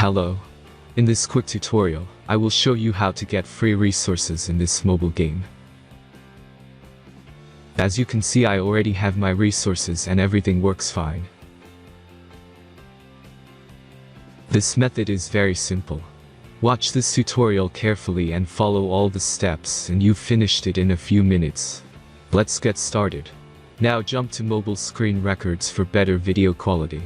Hello. In this quick tutorial, I will show you how to get free resources in this mobile game. As you can see, I already have my resources and everything works fine. This method is very simple. Watch this tutorial carefully and follow all the steps and you've finished it in a few minutes. Let's get started. Now jump to mobile screen records for better video quality.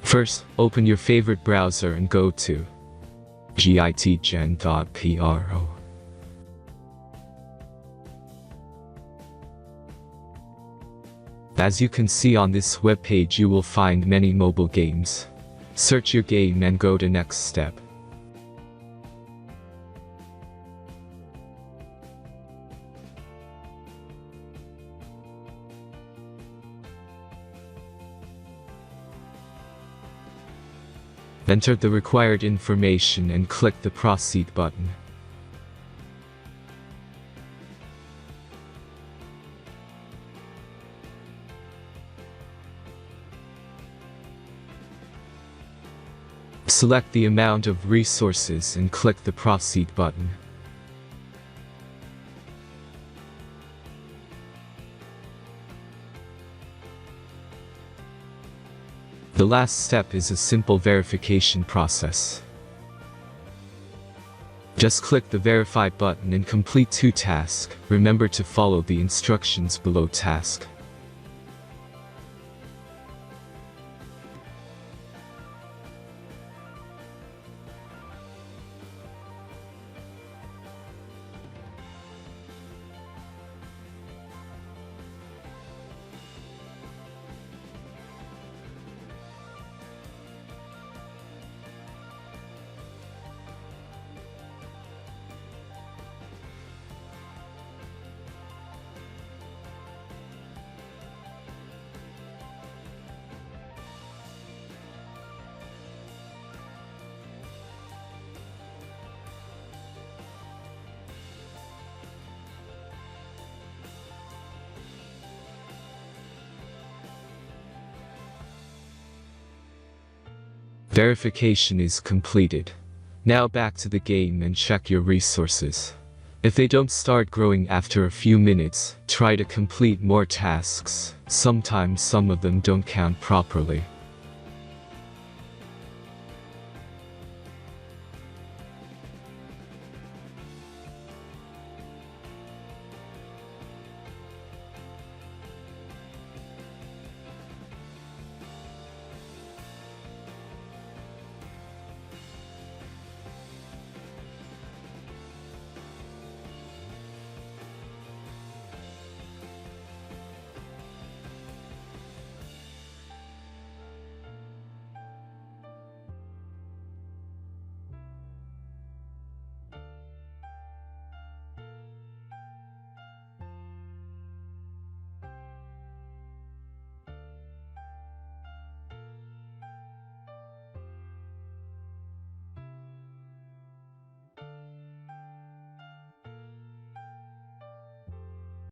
First, open your favorite browser and go to gitgen.pro. As you can see on this web page, you will find many mobile games. Search your game and go to next step. Enter the required information and click the Proceed button. Select the amount of resources and click the Proceed button. The last step is a simple verification process. Just click the Verify button and complete 2 tasks. Remember to follow the instructions below task. Verification is completed. Now back to the game and check your resources. If they don't start growing after a few minutes, try to complete more tasks. Sometimes some of them don't count properly.